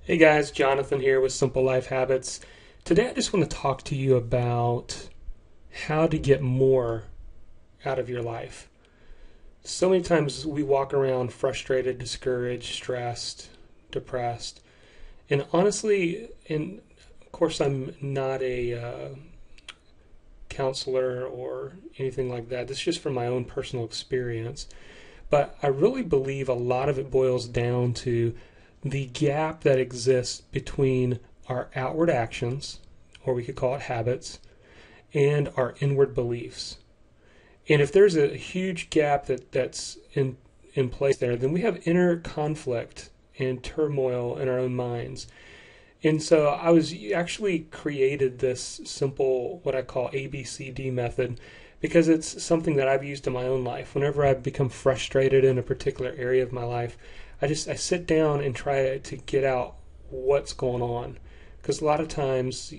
Hey guys, Jonathan here with Simple Life Habits. Today I just want to talk to you about how to get more out of your life. So many times we walk around frustrated, discouraged, stressed, depressed. And honestly, and of course I'm not a counselor or anything like that. This is just from my own personal experience. But I really believe a lot of it boils down to the gap that exists between our outward actions, or we could call it habits, and our inward beliefs. And if there's a huge gap that's in place there, then we have inner conflict and turmoil in our own minds. And so I was actually created this simple, what I call ABCD method, because it's something that I've used in my own life. Whenever I've become frustrated in a particular area of my life, I sit down and try to get out what's going on. Because a lot of times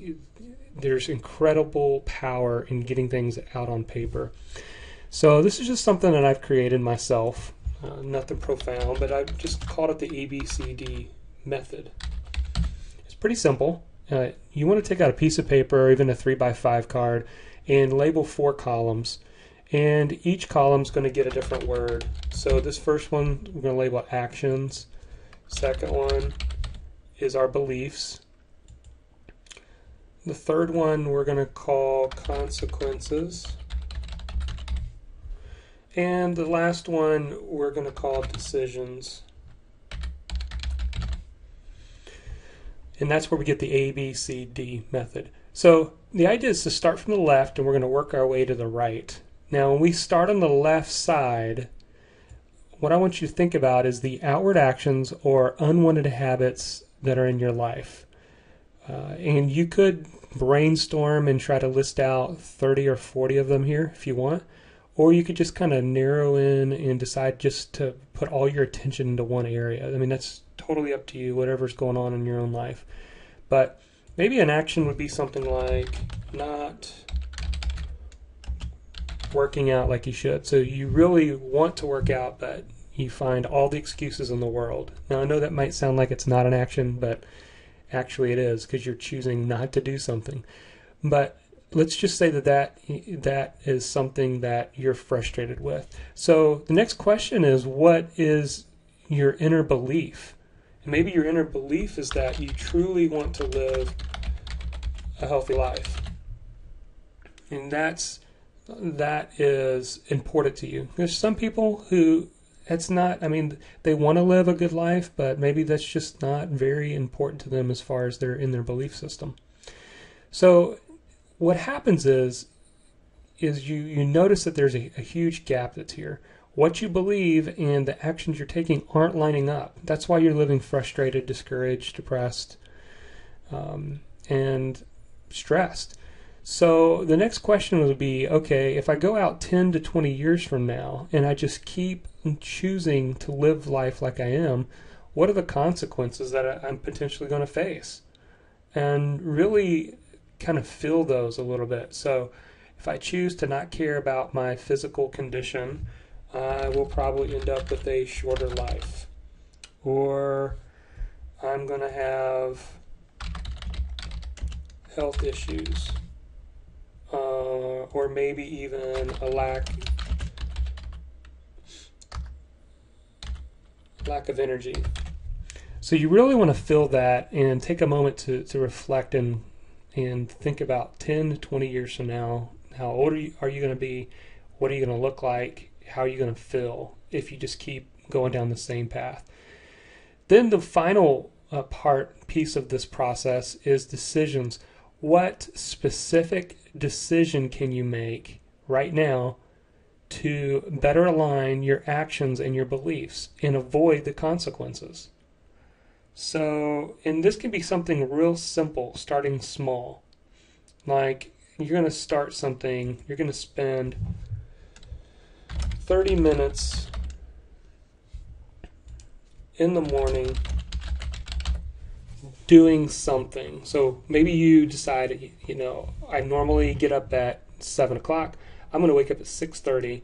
there's incredible power in getting things out on paper. So this is just something that I've created myself. Nothing profound, but I've just called it the ABCD method. It's pretty simple. You want to take out a piece of paper or even a 3x5 card and label 4 columns. And each column is going to get a different word. So this first one, we're going to label actions. Second one is our beliefs. The third one we're going to call consequences. And the last one we're going to call decisions. And that's where we get the ABCD method. So the idea is to start from the left and we're going to work our way to the right. Now, when we start on the left side, what I want you to think about is the outward actions or unwanted habits that are in your life. And you could brainstorm and try to list out 30 or 40 of them here if you want. Or you could just kind of narrow in and decide just to put all your attention into one area. I mean, that's totally up to you, whatever's going on in your own life. But maybe an action would be something like not working out like you should. So you really want to work out, but you find all the excuses in the world. Now I know that might sound like it's not an action, but actually it is, because you're choosing not to do something. But let's just say that is something that you're frustrated with. So the next question is, what is your inner belief? And maybe your inner belief is that you truly want to live a healthy life. And that is important to you. There's some people who it's not, I mean, they want to live a good life, but maybe that's just not very important to them as far as they're in their belief system. So what happens is you notice that there's a huge gap that's here. What you believe and the actions you're taking aren't lining up. That's why you're living frustrated, discouraged, depressed, and stressed. So the next question would be, okay, if I go out 10 to 20 years from now and I just keep choosing to live life like I am, what are the consequences that I'm potentially going to face? And really kind of feel those a little bit. So if I choose to not care about my physical condition, I will probably end up with a shorter life. Or I'm going to have health issues. Or maybe even a lack of energy. So you really want to feel that and take a moment to reflect and think about 10 to 20 years from now. How old are you going to be? What are you going to look like? How are you going to feel if you just keep going down the same path? Then the final piece of this process is decisions. What specific decision can you make right now to better align your actions and your beliefs and avoid the consequences? So, and this can be something real simple, starting small. Like, you're going to start something, you're going to spend 30 minutes in the morning doing something. So maybe you decide, I normally get up at 7 o'clock. I'm going to wake up at 6:30,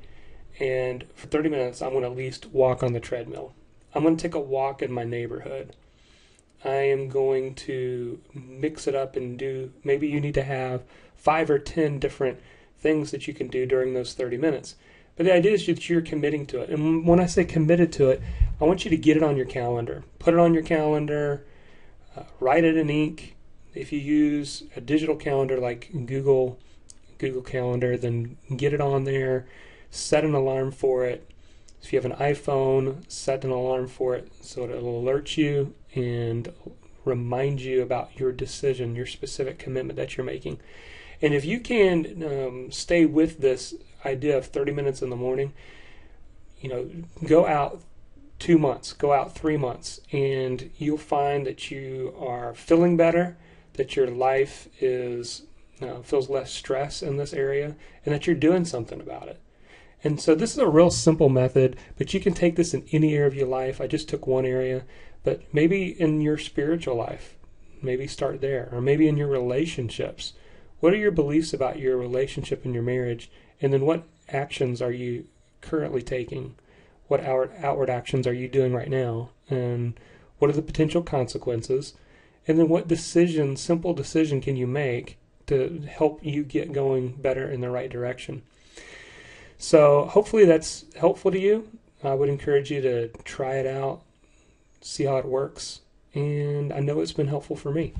and for 30 minutes, I'm going to at least walk on the treadmill. I'm going to take a walk in my neighborhood. I am going to mix it up and do, maybe you need to have 5 or 10 different things that you can do during those 30 minutes. But the idea is that you're committing to it. And when I say committed to it, I want you to get it on your calendar. Put it on your calendar, write it in ink. If you use a digital calendar like Google Calendar, then get it on there, set an alarm for it. If you have an iPhone, set an alarm for it so it'll alert you and remind you about your decision, your specific commitment that you're making. And if you can stay with this idea of 30 minutes in the morning, go out 2 months, go out 3 months, and you'll find that you are feeling better, that your life feels less stress in this area, and that you're doing something about it. And so this is a real simple method, but you can take this in any area of your life. I just took one area, but maybe in your spiritual life, maybe start there, or maybe in your relationships. What are your beliefs about your relationship and your marriage? And then what actions are you currently taking? What outward actions are you doing right now? And what are the potential consequences? And then what simple decision can you make to help you get going better in the right direction? So hopefully that's helpful to you. I would encourage you to try it out, see how it works, and I know it's been helpful for me.